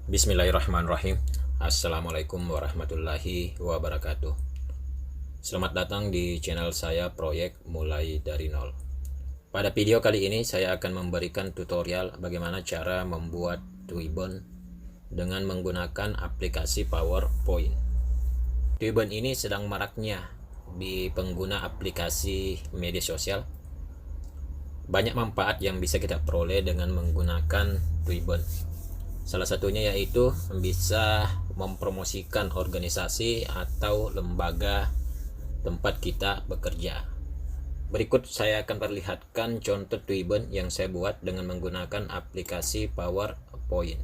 Bismillahirrahmanirrahim. Assalamualaikum warahmatullahi wabarakatuh. Selamat datang di channel saya Proyek Mulai Dari Nol. Pada video kali ini saya akan memberikan tutorial bagaimana cara membuat Twibbon dengan menggunakan aplikasi PowerPoint. Twibbon ini sedang maraknya di pengguna aplikasi media sosial. Banyak manfaat yang bisa kita peroleh dengan menggunakan Twibbon. Salah satunya yaitu bisa mempromosikan organisasi atau lembaga tempat kita bekerja. Berikut saya akan perlihatkan contoh Twibbon yang saya buat dengan menggunakan aplikasi PowerPoint.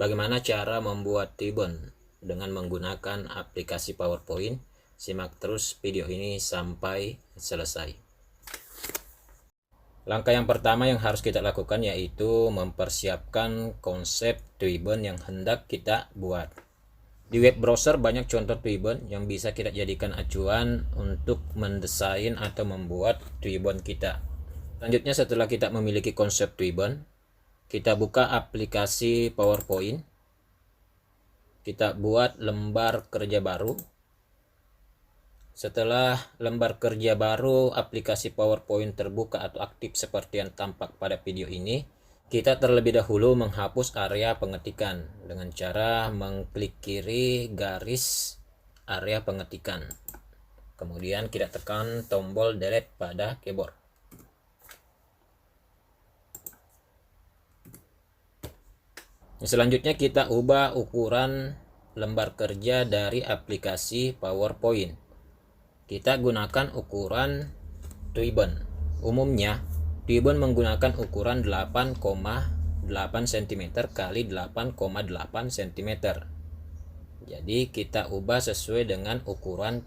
Bagaimana cara membuat Twibbon dengan menggunakan aplikasi PowerPoint? Simak terus video ini sampai selesai. Langkah yang pertama yang harus kita lakukan yaitu mempersiapkan konsep Twibbon yang hendak kita buat. Di web browser banyak contoh Twibbon yang bisa kita jadikan acuan untuk mendesain atau membuat Twibbon kita. Selanjutnya, setelah kita memiliki konsep Twibbon, kita buka aplikasi PowerPoint. Kita buat lembar kerja baru. Setelah lembar kerja baru aplikasi PowerPoint terbuka atau aktif seperti yang tampak pada video ini, kita terlebih dahulu menghapus area pengetikan dengan cara mengklik kiri garis area pengetikan. Kemudian kita tekan tombol delete pada keyboard. Selanjutnya kita ubah ukuran lembar kerja dari aplikasi PowerPoint. Kita gunakan ukuran Twibbon. Umumnya Twibbon menggunakan ukuran 8,8 cm kali 8,8 cm. Jadi kita ubah sesuai dengan ukuran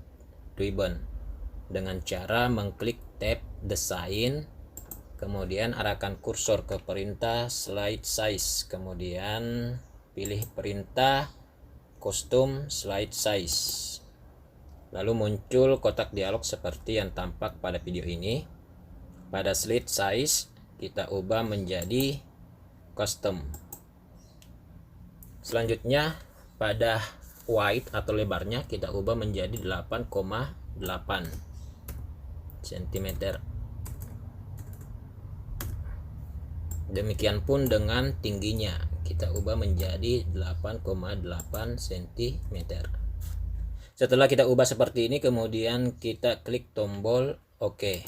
Twibbon dengan cara mengklik tab desain, kemudian arahkan kursor ke perintah slide size, kemudian pilih perintah custom slide size. Lalu muncul kotak dialog seperti yang tampak pada video ini. Pada slide size kita ubah menjadi custom. Selanjutnya pada width atau lebarnya kita ubah menjadi 8,8 cm. Demikian pun dengan tingginya kita ubah menjadi 8,8 cm. Setelah kita ubah seperti ini, kemudian kita klik tombol OK.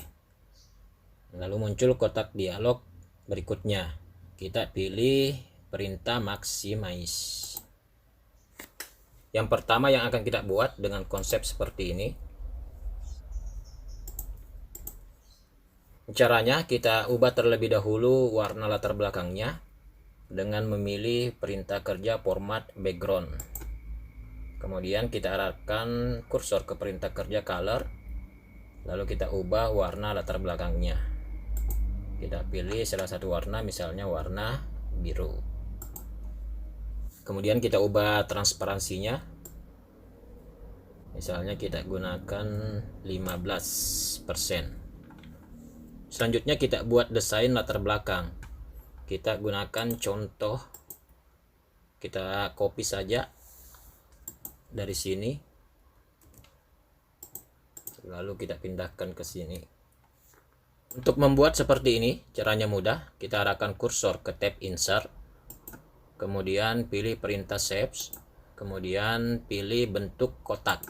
Lalu muncul kotak dialog berikutnya. Kita pilih perintah maximize. Yang pertama yang akan kita buat dengan konsep seperti ini. Caranya kita ubah terlebih dahulu warna latar belakangnya dengan memilih perintah kerja format background. Kemudian kita arahkan kursor ke perintah kerja color. Lalu kita ubah warna latar belakangnya. Kita pilih salah satu warna, misalnya warna biru. Kemudian kita ubah transparansinya. Misalnya kita gunakan 15%. Selanjutnya kita buat desain latar belakang. Kita gunakan contoh, kita copy saja dari sini, lalu kita pindahkan ke sini. Untuk membuat seperti ini caranya mudah. Kita arahkan kursor ke tab insert, kemudian pilih perintah shapes, kemudian pilih bentuk kotak.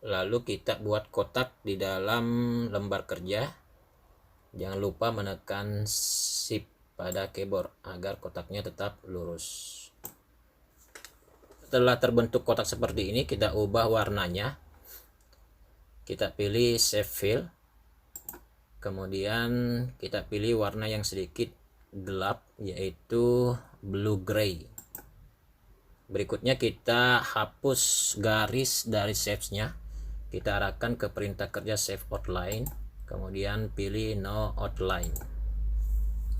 Lalu kita buat kotak di dalam lembar kerja. Jangan lupa menekan shift pada keyboard agar kotaknya tetap lurus. Setelah terbentuk kotak seperti ini, kita ubah warnanya. Kita pilih shape fill, kemudian kita pilih warna yang sedikit gelap, yaitu blue gray. Berikutnya kita hapus garis dari shapes-nya. Kita arahkan ke perintah kerja save outline, kemudian pilih no outline.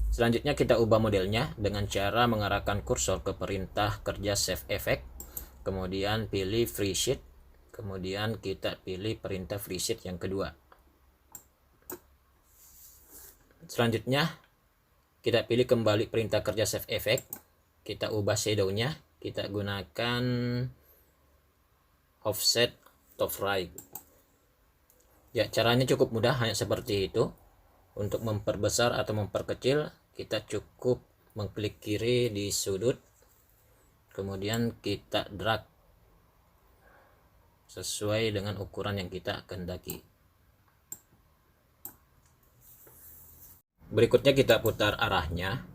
Selanjutnya kita ubah modelnya dengan cara mengarahkan kursor ke perintah kerja save effect, kemudian pilih free sheet, kemudian kita pilih perintah free sheet yang kedua. Selanjutnya kita pilih kembali perintah kerja save effect, kita ubah shadownya, kita gunakan offset top right. Ya, caranya cukup mudah, hanya seperti itu. Untuk memperbesar atau memperkecil, kita cukup mengklik kiri di sudut, kemudian kita drag sesuai dengan ukuran yang kita kehendaki. Berikutnya kita putar arahnya,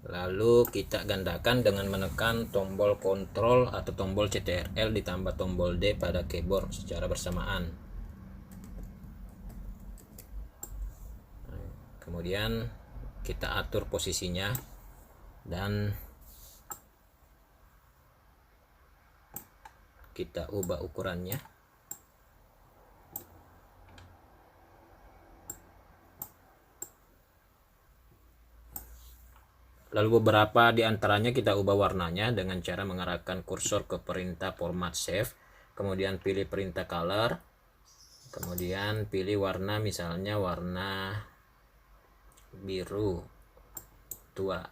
lalu kita gandakan dengan menekan tombol kontrol atau tombol CTRL ditambah tombol D pada keyboard secara bersamaan. Kemudian kita atur posisinya dan kita ubah ukurannya. Lalu beberapa diantaranya kita ubah warnanya dengan cara mengarahkan kursor ke perintah format save, kemudian pilih perintah color, kemudian pilih warna, misalnya warna biru tua,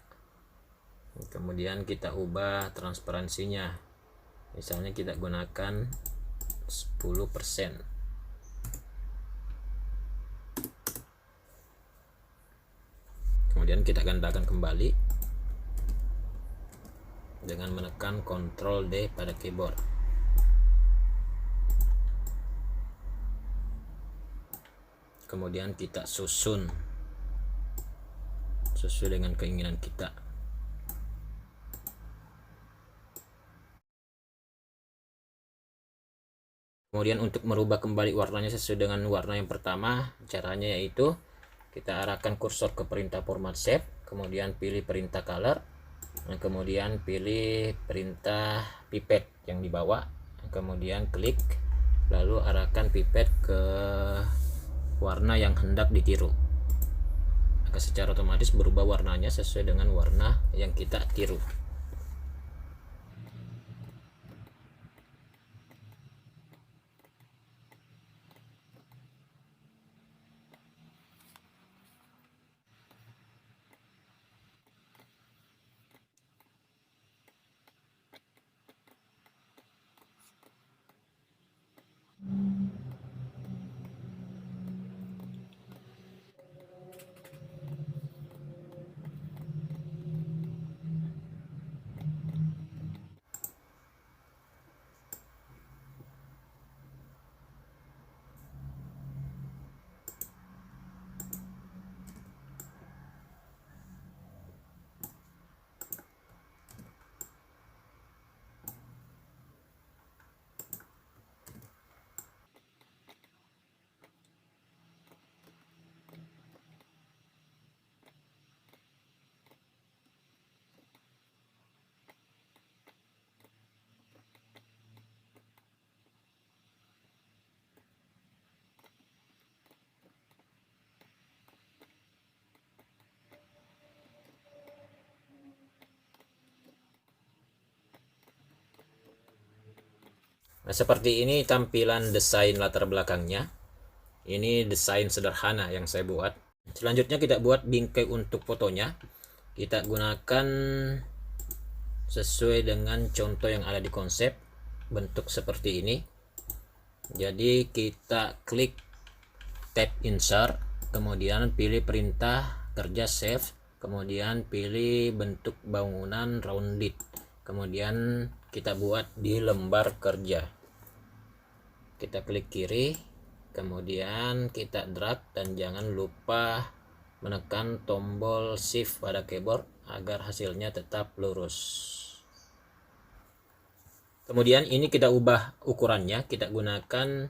kemudian kita ubah transparansinya, misalnya kita gunakan 10%. Kemudian kita gandakan kembali dengan menekan Ctrl D pada keyboard. Kemudian kita susun sesuai dengan keinginan kita. Kemudian untuk merubah kembali warnanya sesuai dengan warna yang pertama, caranya yaitu kita arahkan kursor ke perintah format save, kemudian pilih perintah color, dan kemudian pilih perintah pipet yang di bawah, kemudian klik, lalu arahkan pipet ke warna yang hendak ditiru, maka secara otomatis berubah warnanya sesuai dengan warna yang kita tiru. Nah, seperti ini tampilan desain latar belakangnya. Ini desain sederhana yang saya buat. Selanjutnya kita buat bingkai untuk fotonya. Kita gunakan sesuai dengan contoh yang ada di konsep, bentuk seperti ini. Jadi kita klik tab insert, kemudian pilih perintah kerja save, kemudian pilih bentuk bangunan rounded, kemudian kita buat di lembar kerja. Kita klik kiri, kemudian kita drag, dan jangan lupa menekan tombol shift pada keyboard agar hasilnya tetap lurus. Kemudian ini kita ubah ukurannya, kita gunakan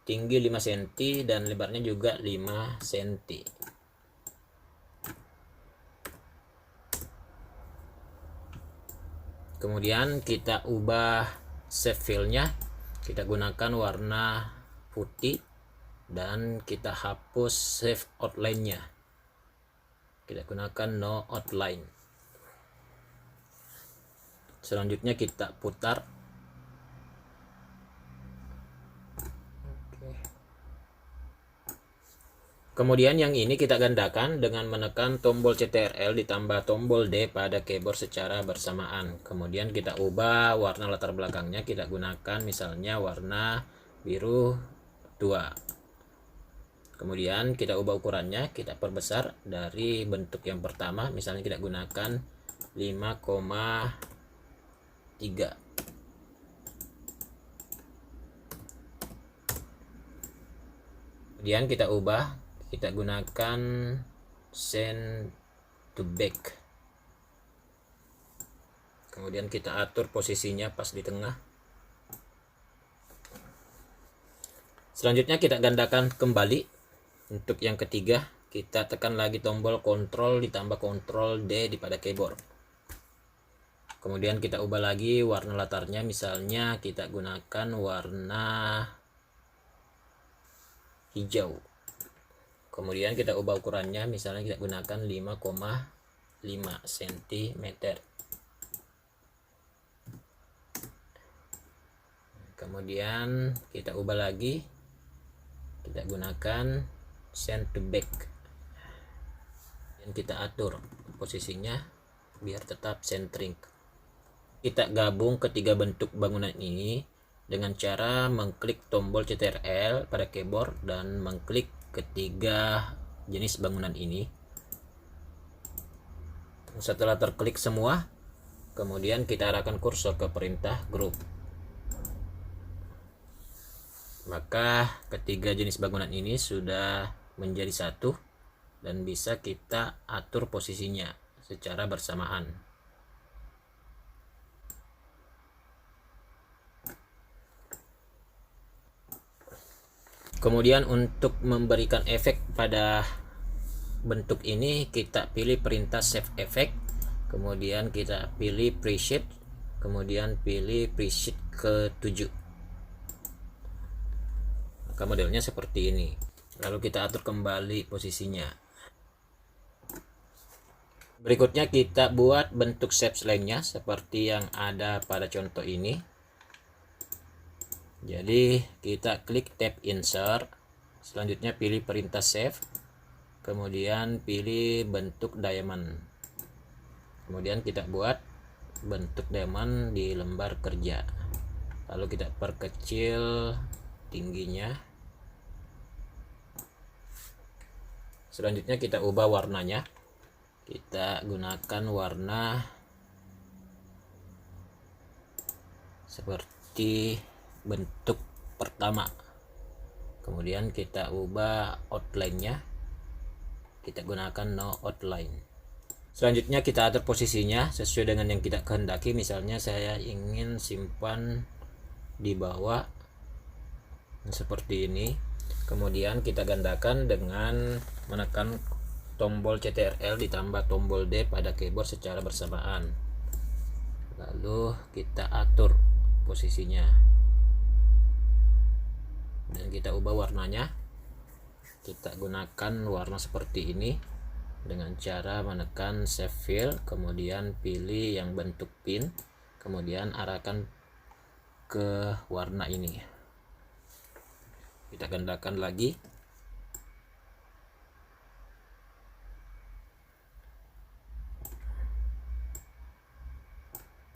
tinggi 5 cm dan lebarnya juga 5 cm. Kemudian kita ubah shape fill-nya, kita gunakan warna putih dan kita hapus save outline-nya, kita gunakan no outline. Selanjutnya kita putar Kemudian yang ini kita gandakan dengan menekan tombol CTRL ditambah tombol D pada keyboard secara bersamaan. Kemudian kita ubah warna latar belakangnya, kita gunakan misalnya warna biru tua. Kemudian kita ubah ukurannya, kita perbesar dari bentuk yang pertama, misalnya kita gunakan 5,3. Kemudian kita ubah, kita gunakan send to back. Kemudian kita atur posisinya pas di tengah. Selanjutnya kita gandakan kembali. Untuk yang ketiga, kita tekan lagi tombol Ctrl ditambah Ctrl D di pada keyboard. Kemudian kita ubah lagi warna latarnya, misalnya kita gunakan warna hijau. Kemudian kita ubah ukurannya, misalnya kita gunakan 5,5 cm. Kemudian kita ubah lagi, kita gunakan send to back, dan kita atur posisinya biar tetap centering. Kita gabung ketiga bentuk bangunan ini dengan cara mengklik tombol CTRL pada keyboard dan mengklik ketiga jenis bangunan ini. Setelah terklik semua, kemudian kita arahkan kursor ke perintah grup. Maka ketiga jenis bangunan ini sudah menjadi satu dan bisa kita atur posisinya secara bersamaan. Kemudian untuk memberikan efek pada bentuk ini, kita pilih perintah save effect, kemudian kita pilih preset, kemudian pilih preset ke-7. Maka modelnya seperti ini. Lalu kita atur kembali posisinya. Berikutnya kita buat bentuk shape lainnya seperti yang ada pada contoh ini. Jadi kita klik tab insert, selanjutnya pilih perintah save, kemudian pilih bentuk diamond, kemudian kita buat bentuk diamond di lembar kerja, lalu kita perkecil tingginya. Selanjutnya kita ubah warnanya, kita gunakan warna seperti bentuk pertama. Kemudian kita ubah outline-nya, kita gunakan no outline. Selanjutnya kita atur posisinya sesuai dengan yang kita kehendaki. Misalnya saya ingin simpan di bawah seperti ini. Kemudian kita gandakan dengan menekan tombol CTRL ditambah tombol D pada keyboard secara bersamaan. Lalu kita atur posisinya dan kita ubah warnanya. Kita gunakan warna seperti ini dengan cara menekan save fill, kemudian pilih yang bentuk pin, kemudian arahkan ke warna ini. Kita gandakan lagi.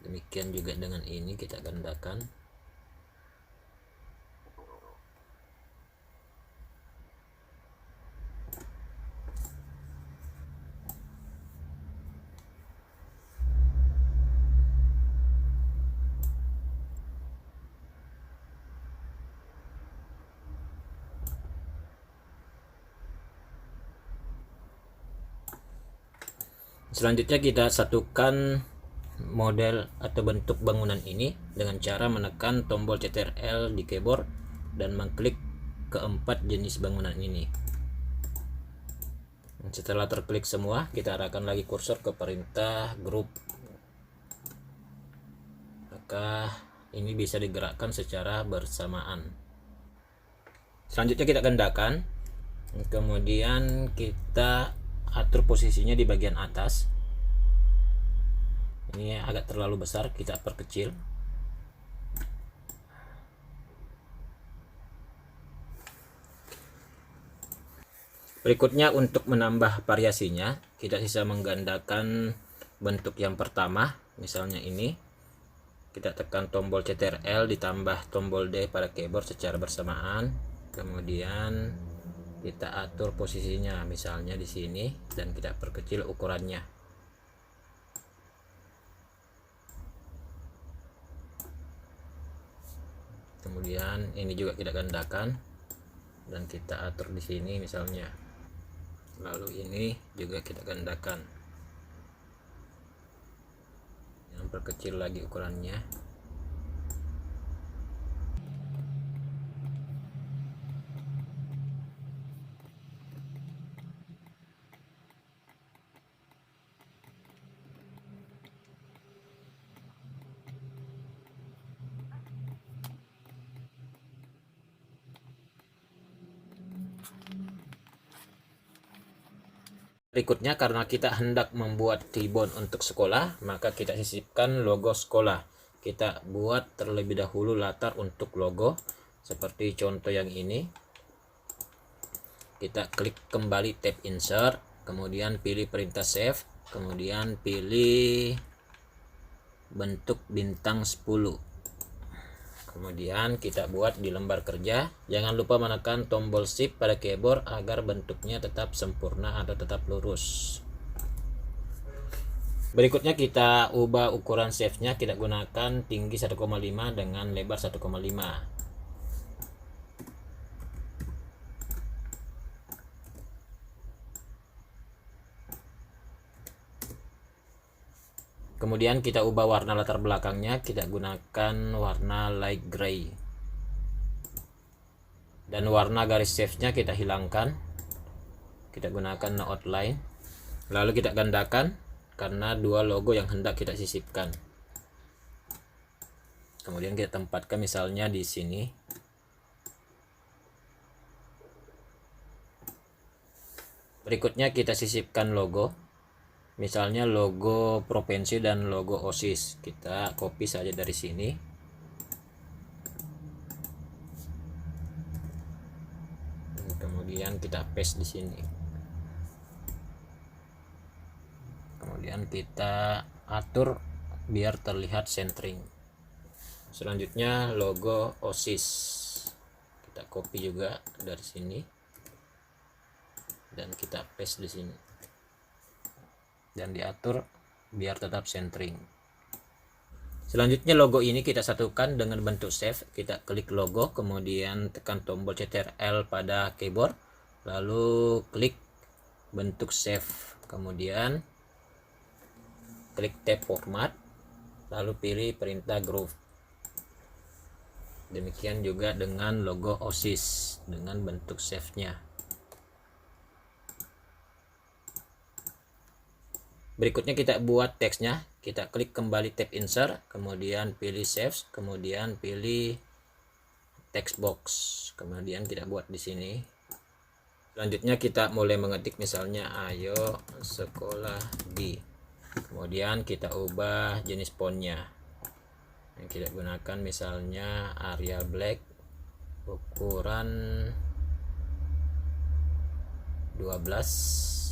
Demikian juga dengan ini, kita gandakan. Selanjutnya kita satukan model atau bentuk bangunan ini dengan cara menekan tombol CTRL di keyboard dan mengklik keempat jenis bangunan ini. Setelah terklik semua, kita arahkan lagi kursor ke perintah grup. Maka ini bisa digerakkan secara bersamaan. Selanjutnya kita gandakan, kemudian kita atur posisinya di bagian atas. Ini agak terlalu besar, kita perkecil. Berikutnya untuk menambah variasinya, kita bisa menggandakan bentuk yang pertama, misalnya ini. Kita tekan tombol Ctrl ditambah tombol D pada keyboard secara bersamaan. Kemudian kita atur posisinya, misalnya di sini, dan kita perkecil ukurannya. Kemudian ini juga kita gandakan dan kita atur di sini misalnya. Lalu ini juga kita gandakan, yang perkecil lagi ukurannya. Berikutnya, karena kita hendak membuat ribbon untuk sekolah, maka kita sisipkan logo sekolah. Kita buat terlebih dahulu latar untuk logo, seperti contoh yang ini. Kita klik kembali tab insert, kemudian pilih perintah save, kemudian pilih bentuk bintang 10. Kemudian kita buat di lembar kerja. Jangan lupa menekan tombol shift pada keyboard agar bentuknya tetap sempurna atau tetap lurus. Berikutnya kita ubah ukuran save-nya, kita gunakan tinggi 1,5 dengan lebar 1,5. Kemudian kita ubah warna latar belakangnya, kita gunakan warna light gray. Dan warna garis save-nya kita hilangkan. Kita gunakan no outline. Lalu kita gandakan karena dua logo yang hendak kita sisipkan. Kemudian kita tempatkan misalnya di sini. Berikutnya kita sisipkan logo. Misalnya logo provinsi dan logo OSIS. Kita copy saja dari sini. Dan kemudian kita paste di sini. Kemudian kita atur biar terlihat centering. Selanjutnya logo OSIS. Kita copy juga dari sini. Dan kita paste di sini. Dan diatur biar tetap centering. Selanjutnya logo ini kita satukan dengan bentuk save. Kita klik logo, kemudian tekan tombol Ctrl pada keyboard, lalu klik bentuk save, kemudian klik tab format, lalu pilih perintah group. Demikian juga dengan logo OSIS dengan bentuk save-nya. Berikutnya kita buat teksnya. Kita klik kembali tab insert, kemudian pilih save, kemudian pilih text box, kemudian kita buat di sini. Selanjutnya kita mulai mengetik, misalnya ayo sekolah di. Kemudian kita ubah jenis fontnya. Yang kita gunakan misalnya Arial Black, ukuran 12.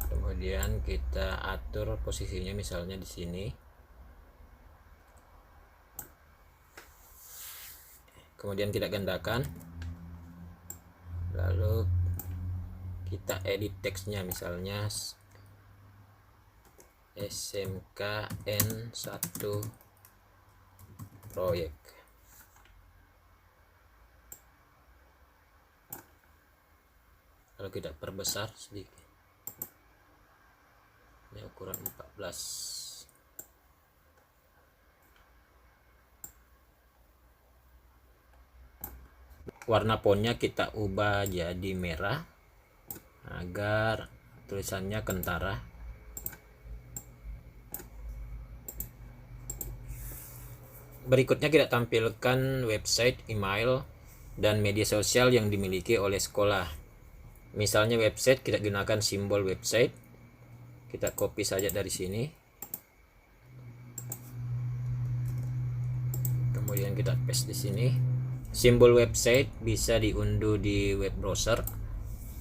Kemudian kita atur posisinya misalnya di sini. Kemudian kita gandakan. Lalu kita edit teksnya, misalnya SMKN 1 proyek. Lalu kita perbesar sedikit. Ini ukuran 14. Warna fontnya kita ubah jadi merah agar tulisannya kentara. Berikutnya kita tampilkan website, email, dan media sosial yang dimiliki oleh sekolah. Misalnya website, kita gunakan simbol website. Kita copy saja dari sini. Kemudian kita paste di sini. Simbol website bisa diunduh di web browser.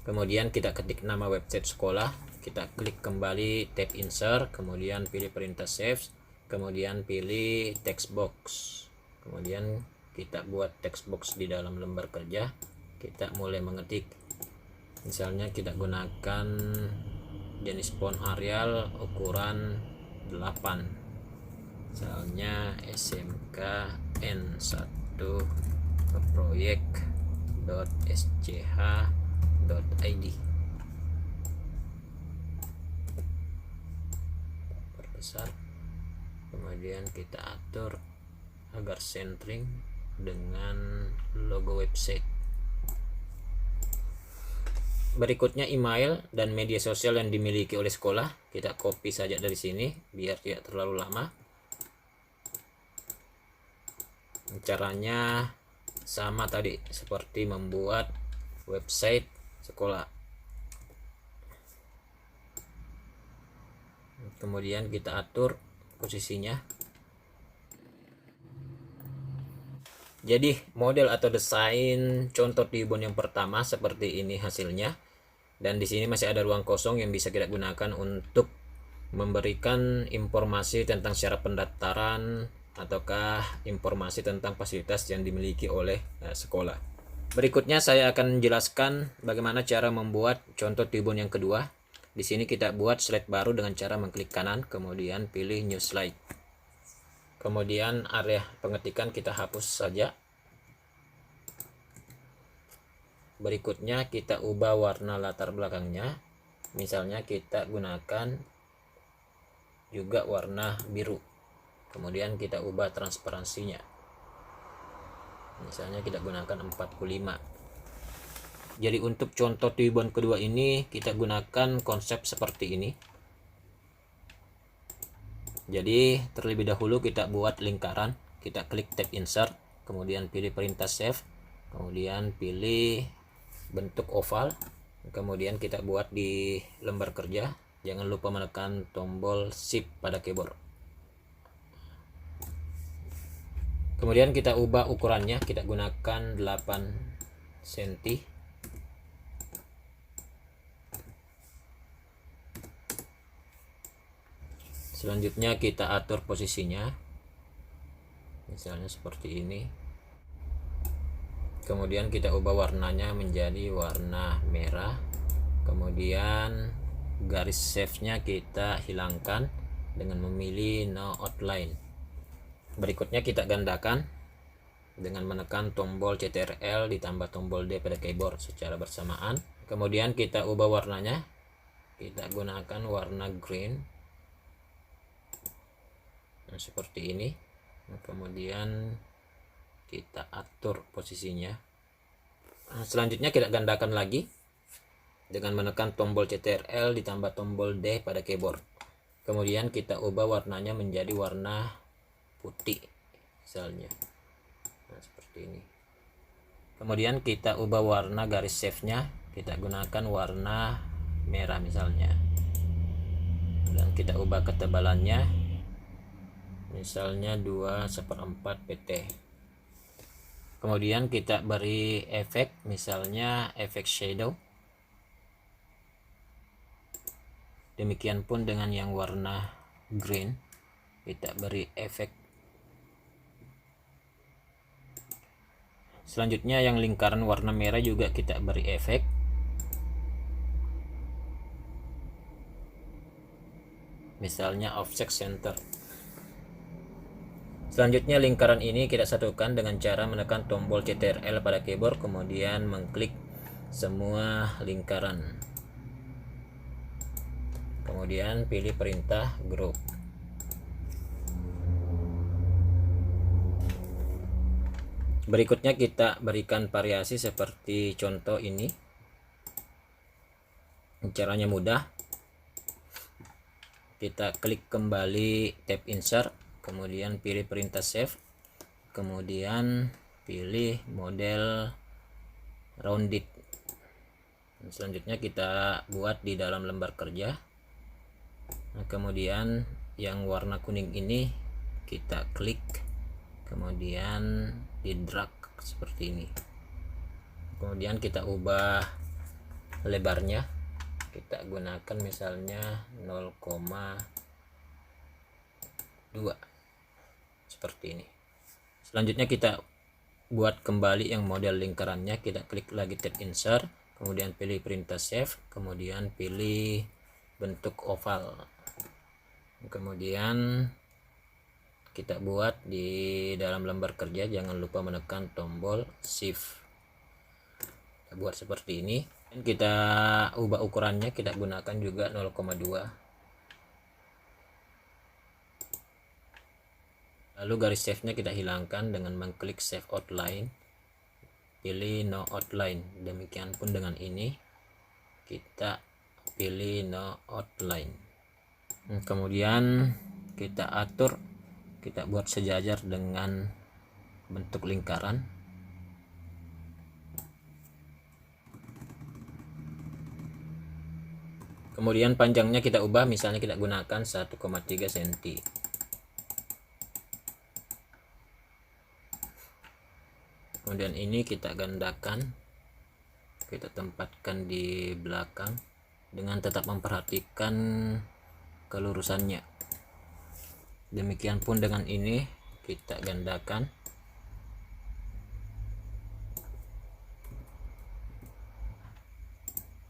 Kemudian kita ketik nama website sekolah, kita klik kembali, tab insert, kemudian pilih perintah save, kemudian pilih text box. Kemudian kita buat text box di dalam lembar kerja. Kita mulai mengetik. Misalnya kita gunakan jenis font Arial ukuran 8. Misalnya SMK N1 proyek.sch.id. Perbesar, kemudian kita atur agar centering dengan logo website. Berikutnya email dan media sosial yang dimiliki oleh sekolah, kita copy saja dari sini biar tidak terlalu lama. Caranya sama tadi seperti membuat website sekolah. Kemudian kita atur posisinya. Jadi model atau desain contoh tribun yang pertama seperti ini hasilnya. Dan di sini masih ada ruang kosong yang bisa kita gunakan untuk memberikan informasi tentang syarat pendaftaran ataukah informasi tentang fasilitas yang dimiliki oleh sekolah. Berikutnya saya akan menjelaskan bagaimana cara membuat contoh tribun yang kedua. Di sini kita buat slide baru dengan cara mengklik kanan, kemudian pilih new slide. Kemudian area pengetikan kita hapus saja. Berikutnya kita ubah warna latar belakangnya. Misalnya kita gunakan juga warna biru. Kemudian kita ubah transparansinya. Misalnya kita gunakan 45. Jadi untuk contoh tribun kedua ini kita gunakan konsep seperti ini. Jadi terlebih dahulu kita buat lingkaran, kita klik tab insert, kemudian pilih perintah save, kemudian pilih bentuk oval, kemudian kita buat di lembar kerja. Jangan lupa menekan tombol shift pada keyboard. Kemudian kita ubah ukurannya, kita gunakan 8 cm. Selanjutnya kita atur posisinya, misalnya seperti ini. Kemudian kita ubah warnanya menjadi warna merah. Kemudian garis save-nya kita hilangkan dengan memilih no outline. Berikutnya kita gandakan dengan menekan tombol CTRL ditambah tombol D pada keyboard secara bersamaan. Kemudian kita ubah warnanya, kita gunakan warna green. Nah, seperti ini. Nah, kemudian kita atur posisinya. Nah, selanjutnya kita gandakan lagi dengan menekan tombol CTRL ditambah tombol D pada keyboard. Kemudian kita ubah warnanya menjadi warna putih misalnya. Nah, seperti ini. Kemudian kita ubah warna garis save-nya, kita gunakan warna merah misalnya. Dan kita ubah ketebalannya misalnya 2/4 pt. Kemudian kita beri efek, misalnya efek shadow. Demikian pun dengan yang warna green, kita beri efek. Selanjutnya yang lingkaran warna merah juga kita beri efek. Misalnya offset center. Selanjutnya lingkaran ini kita satukan dengan cara menekan tombol CTRL pada keyboard, kemudian mengklik semua lingkaran. Kemudian pilih perintah group. Berikutnya kita berikan variasi seperti contoh ini. Caranya mudah. Kita klik kembali tab insert, kemudian pilih perintah save, kemudian pilih model rounded. Selanjutnya kita buat di dalam lembar kerja. Nah, kemudian yang warna kuning ini kita klik, kemudian di drag seperti ini. Kemudian kita ubah lebarnya, kita gunakan misalnya 0,2 seperti ini. Selanjutnya kita buat kembali yang model lingkarannya, kita klik lagi tab insert, kemudian pilih perintah save, kemudian pilih bentuk oval, kemudian kita buat di dalam lembar kerja. Jangan lupa menekan tombol shift. Kita buat seperti ini. Dan kita ubah ukurannya, kita gunakan juga 0,2. Lalu garis save nya kita hilangkan dengan mengklik save outline, pilih no outline. Demikian pun dengan ini, kita pilih no outline. Kemudian kita atur, kita buat sejajar dengan bentuk lingkaran. Kemudian panjangnya kita ubah, misalnya kita gunakan 1,3 cm. Kemudian ini kita gandakan, kita tempatkan di belakang dengan tetap memperhatikan kelurusannya. Demikian pun dengan ini, kita gandakan.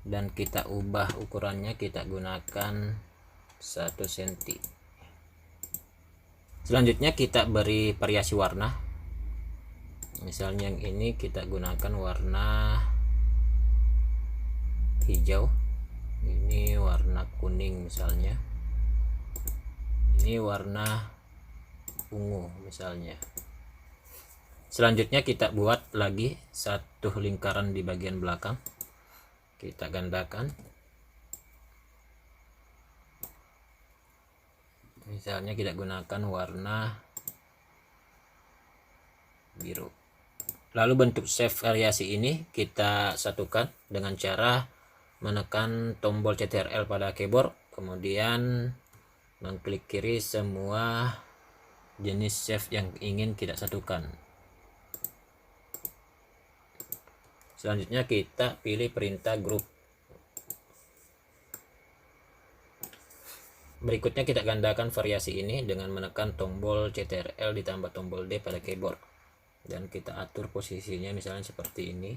Dan kita ubah ukurannya, kita gunakan 1 cm. Selanjutnya kita beri variasi warna. Misalnya yang ini kita gunakan warna hijau, ini warna kuning misalnya, ini warna ungu misalnya. Selanjutnya kita buat lagi satu lingkaran di bagian belakang, kita gandakan. Misalnya kita gunakan warna biru. Lalu bentuk save variasi ini kita satukan dengan cara menekan tombol Ctrl pada keyboard, kemudian mengklik kiri semua jenis save yang ingin kita satukan. Selanjutnya kita pilih perintah group. Berikutnya kita gandakan variasi ini dengan menekan tombol Ctrl ditambah tombol D pada keyboard, dan kita atur posisinya misalnya seperti ini.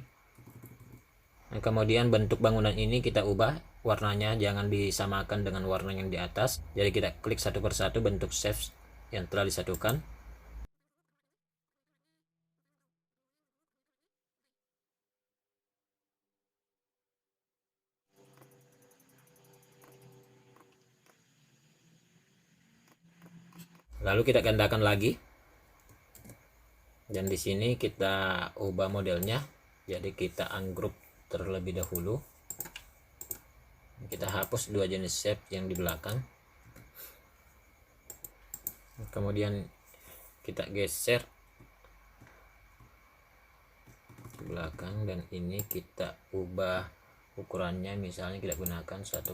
Nah, kemudian bentuk bangunan ini kita ubah warnanya, jangan disamakan dengan warna yang di atas. Jadi kita klik satu persatu bentuk save yang telah disatukan. Lalu kita gandakan lagi, dan di sini kita ubah modelnya, jadi kita ungroup terlebih dahulu. Kita hapus dua jenis shape yang di belakang, kemudian kita geser ke belakang, dan ini kita ubah ukurannya, misalnya kita gunakan 1,5.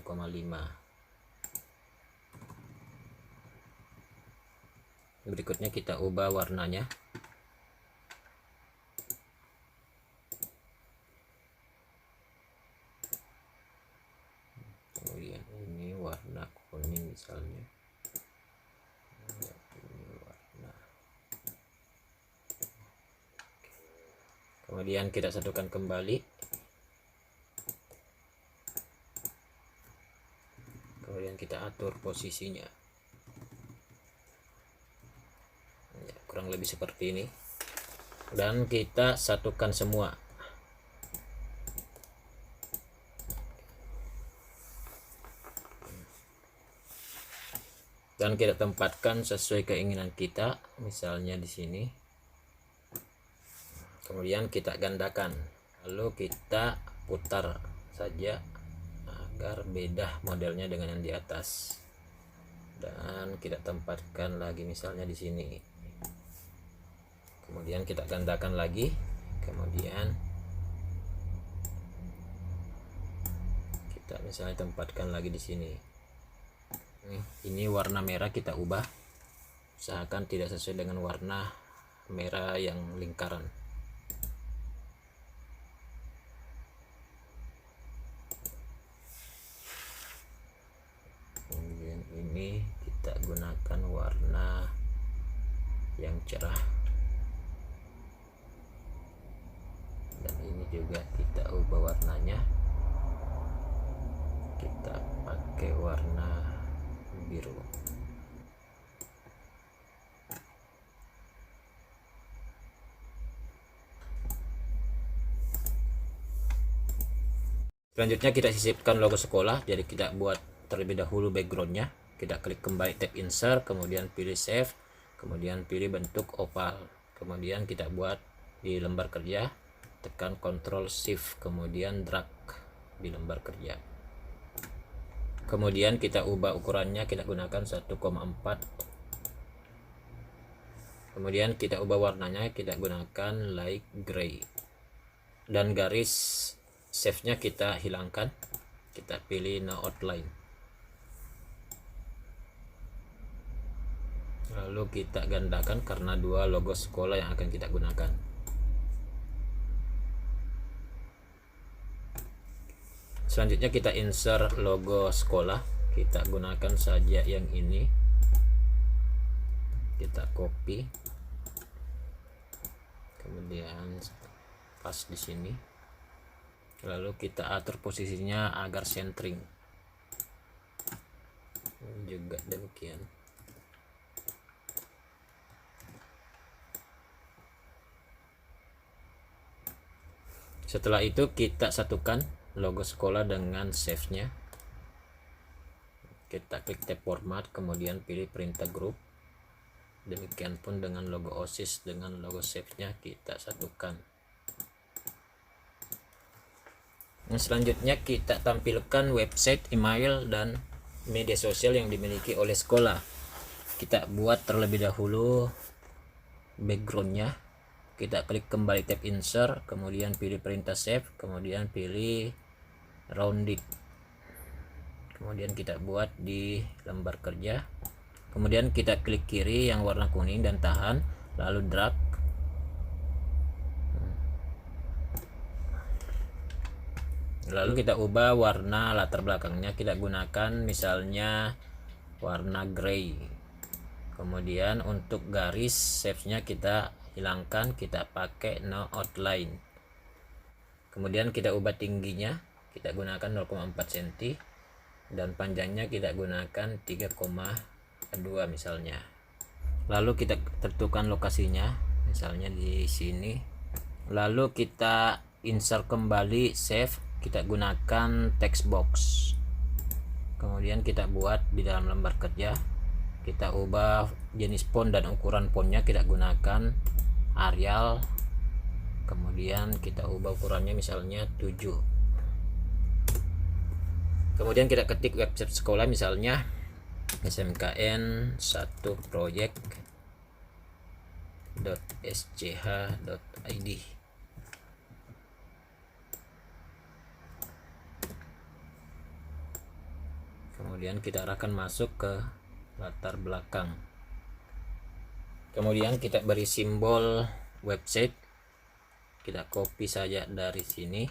Berikutnya kita ubah warnanya. Kemudian ini warna kuning misalnya. Ini warna. Kemudian kita satukan kembali. Kemudian kita atur posisinya. Kurang lebih seperti ini, dan kita satukan semua. Dan kita tempatkan sesuai keinginan kita, misalnya di sini. Kemudian kita gandakan, lalu kita putar saja agar beda modelnya dengan yang di atas. Dan kita tempatkan lagi misalnya di sini. Kemudian kita gandakan lagi, kemudian kita misalnya tempatkan lagi di sini. Ini warna merah kita ubah, usahakan tidak sesuai dengan warna merah yang lingkaran. gunakan warna yang cerah, dan ini juga kita ubah warnanya, kita pakai warna biru. Selanjutnya kita sisipkan logo sekolah. Jadi kita buat terlebih dahulu backgroundnya, kita klik kembali tab insert, kemudian pilih save, kemudian pilih bentuk oval, kemudian kita buat di lembar kerja, tekan Ctrl Shift kemudian drag di lembar kerja. Kemudian kita ubah ukurannya, kita gunakan 1,4. Kemudian kita ubah warnanya, kita gunakan light gray, dan garis save-nya kita hilangkan, kita pilih no outline. Lalu kita gandakan karena dua logo sekolah yang akan kita gunakan. Selanjutnya kita insert logo sekolah, kita gunakan saja yang ini, kita copy, kemudian pas di sini, lalu kita atur posisinya agar centering, juga demikian. Setelah itu kita satukan logo sekolah dengan save-nya, kita klik tab format, kemudian pilih perintah group. Demikian pun dengan logo OSIS dengan logo save-nya kita satukan. Nah, selanjutnya kita tampilkan website, email, dan media sosial yang dimiliki oleh sekolah. Kita buat terlebih dahulu backgroundnya, kita klik kembali tab insert, kemudian pilih perintah save, kemudian pilih rounded, kemudian kita buat di lembar kerja, kemudian kita klik kiri yang warna kuning dan tahan, lalu drag, lalu kita ubah warna latar belakangnya, kita gunakan misalnya warna gray. Kemudian untuk garis shape-nya kita hilangkan, kita pakai no outline. Kemudian kita ubah tingginya, kita gunakan 0,4 cm, dan panjangnya kita gunakan 3,2 misalnya. Lalu kita tentukan lokasinya, misalnya di sini. Lalu kita insert kembali save, kita gunakan text box. Kemudian kita buat di dalam lembar kerja, kita ubah jenis font dan ukuran fontnya, kita gunakan Arial. Kemudian kita ubah ukurannya misalnya 7. Kemudian kita ketik website sekolah, misalnya smkn1project.sch.id. Kemudian kita arahkan masuk ke latar belakang. Kemudian kita beri simbol website, kita copy saja dari sini.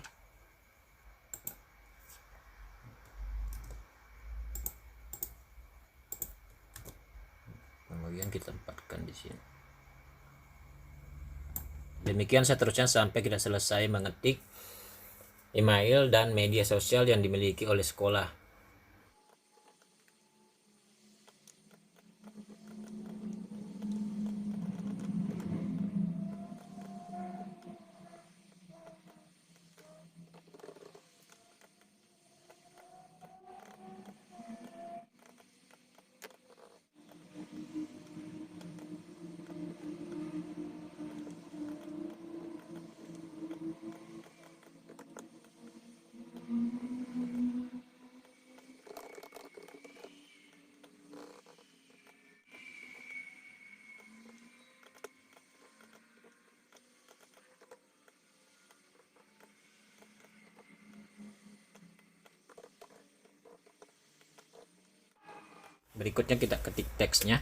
Kemudian kita tempatkan di sini. Demikian seterusnya sampai kita selesai mengetik email dan media sosial yang dimiliki oleh sekolah. Berikutnya kita ketik teksnya,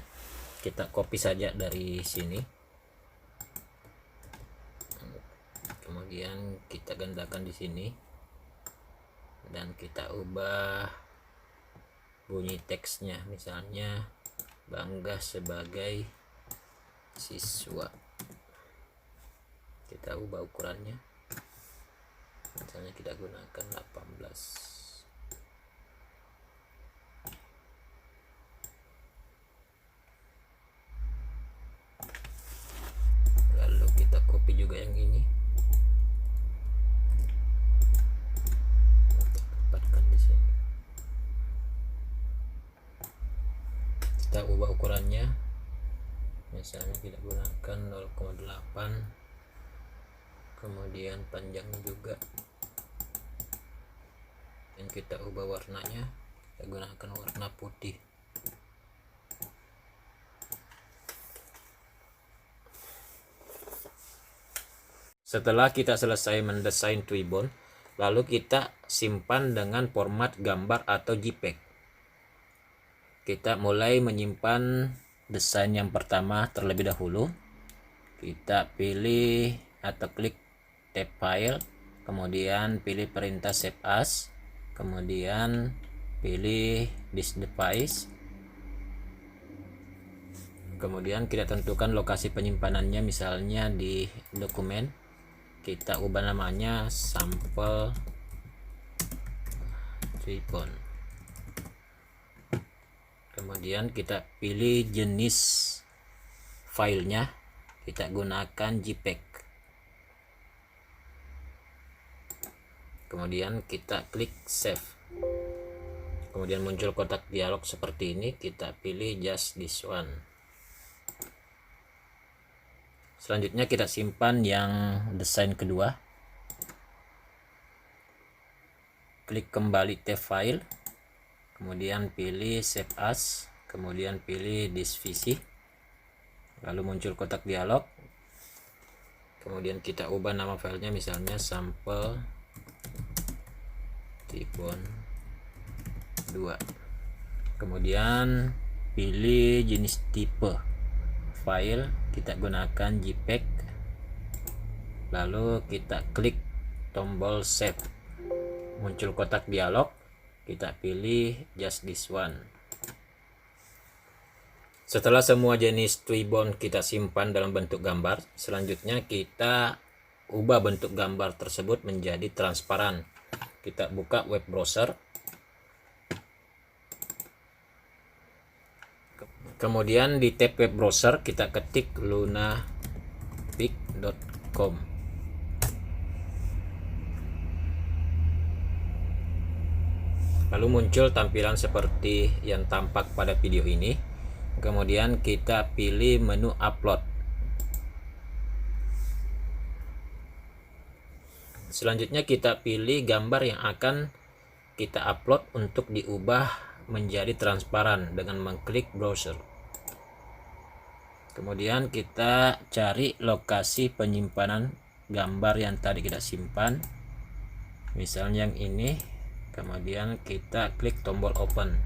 kita copy saja dari sini, kemudian kita gandakan di sini, dan kita ubah bunyi teksnya, misalnya bangga sebagai siswa. Kita ubah ukurannya, misalnya kita gunakan 18. Lalu kita copy juga yang ini, tempatkan di sini. Kita ubah ukurannya, misalnya kita gunakan 0,8, kemudian panjangnya juga, dan kita ubah warnanya, kita gunakan warna putih. Setelah kita selesai mendesain Twibbon, lalu kita simpan dengan format gambar atau JPEG. Kita mulai menyimpan desain yang pertama terlebih dahulu. Kita pilih atau klik tab file, kemudian pilih perintah save as, kemudian pilih this device, kemudian kita tentukan lokasi penyimpanannya, misalnya di dokumen. Kita ubah namanya sampel Twibbon. Kemudian kita pilih jenis filenya, kita gunakan JPEG. Kemudian kita klik save. Kemudian muncul kotak dialog seperti ini, kita pilih just this one. Selanjutnya kita simpan yang desain kedua. Klik kembali tab file, kemudian pilih save as, kemudian pilih this VC. Lalu muncul kotak dialog. Kemudian kita ubah nama filenya, misalnya sampel Twibbon 2. Kemudian pilih jenis tipe file, kita gunakan JPEG. Lalu kita klik tombol save. Muncul kotak dialog, kita pilih just this one. Setelah semua jenis Twibbon kita simpan dalam bentuk gambar, selanjutnya kita ubah bentuk gambar tersebut menjadi transparan. Kita buka web browser, kemudian di tab web browser kita ketik lunapic.com. Lalu muncul tampilan seperti yang tampak pada video ini. Kemudian kita pilih menu upload. Selanjutnya kita pilih gambar yang akan kita upload untuk diubah menjadi transparan dengan mengklik browser. Kemudian kita cari lokasi penyimpanan gambar yang tadi kita simpan, misalnya yang ini. Kemudian kita klik tombol open.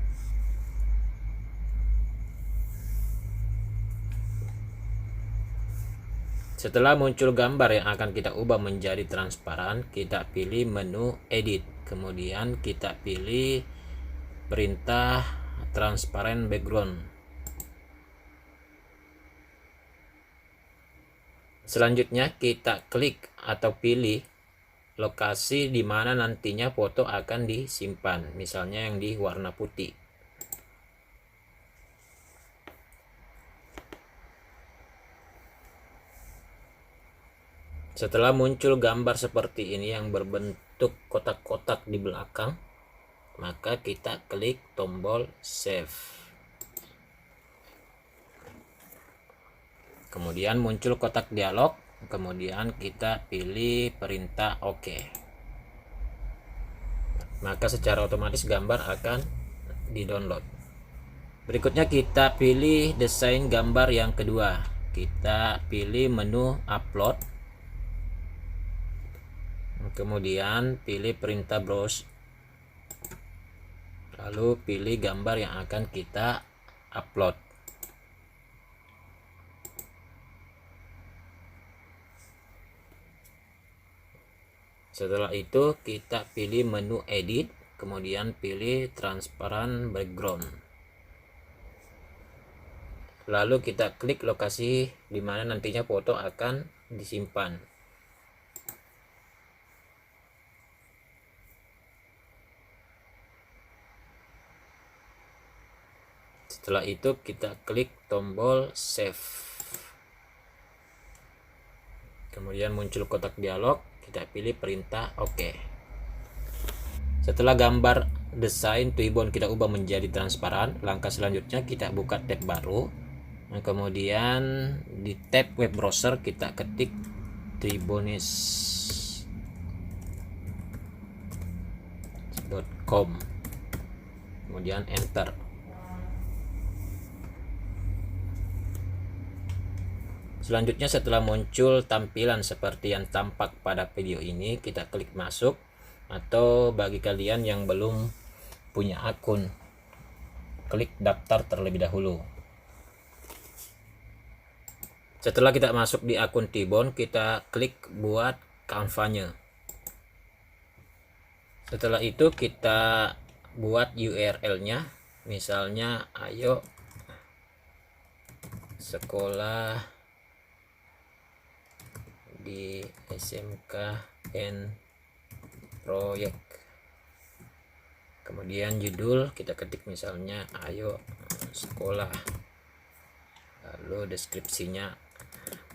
Setelah muncul gambar yang akan kita ubah menjadi transparan, kita pilih menu edit, kemudian kita pilih perintah transparent background. Selanjutnya kita klik atau pilih lokasi di mana nantinya foto akan disimpan, misalnya yang di warna putih. Setelah muncul gambar seperti ini yang berbentuk kotak-kotak di belakang, maka kita klik tombol save. Kemudian muncul kotak dialog, kemudian kita pilih perintah OK. Maka secara otomatis gambar akan di-download. Berikutnya kita pilih desain gambar yang kedua. Kita pilih menu upload. Kemudian pilih perintah browse, lalu pilih gambar yang akan kita upload. Setelah itu kita pilih menu edit, kemudian pilih transparent background. lalu kita klik lokasi di mana nantinya foto akan disimpan. Setelah itu kita klik tombol save. Kemudian muncul kotak dialog, kita pilih perintah OK. Setelah gambar desain Twibbon kita ubah menjadi transparan, langkah selanjutnya kita buka tab baru. Nah, kemudian di tab web browser kita ketik twibonis.com, kemudian enter. Selanjutnya setelah muncul tampilan seperti yang tampak pada video ini, kita klik masuk, atau bagi kalian yang belum punya akun, klik daftar terlebih dahulu. Setelah kita masuk di akun Twibbon, kita klik buat kampanye. Setelah itu kita buat URL-nya, misalnya ayo sekolah di SMKN proyek. Kemudian judul kita ketik misalnya ayo sekolah, lalu deskripsinya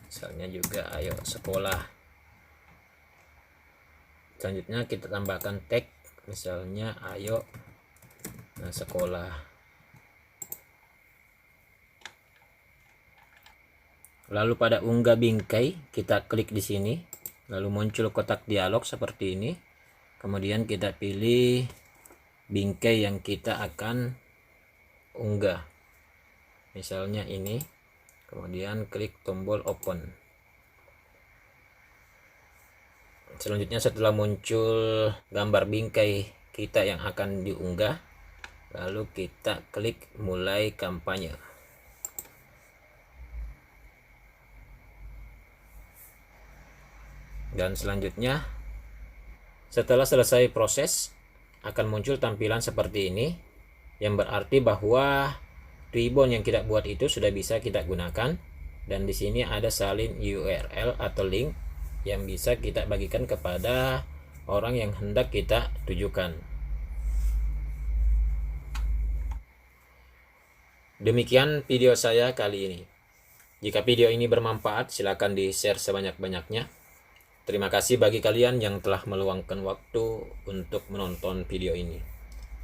misalnya juga ayo sekolah. Selanjutnya kita tambahkan tag misalnya ayo sekolah. Lalu pada unggah bingkai kita klik di sini, lalu muncul kotak dialog seperti ini. Kemudian kita pilih bingkai yang kita akan unggah, misalnya ini. Kemudian klik tombol open. Selanjutnya setelah muncul gambar bingkai kita yang akan diunggah, lalu kita klik mulai kampanye. Dan selanjutnya setelah selesai proses akan muncul tampilan seperti ini, yang berarti bahwa Twibbon yang kita buat itu sudah bisa kita gunakan. Dan di sini ada salin URL atau link yang bisa kita bagikan kepada orang yang hendak kita tujukan. Demikian video saya kali ini. Jika video ini bermanfaat, silakan di-share sebanyak-banyaknya. Terima kasih bagi kalian yang telah meluangkan waktu untuk menonton video ini.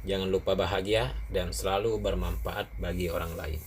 Jangan lupa bahagia dan selalu bermanfaat bagi orang lain.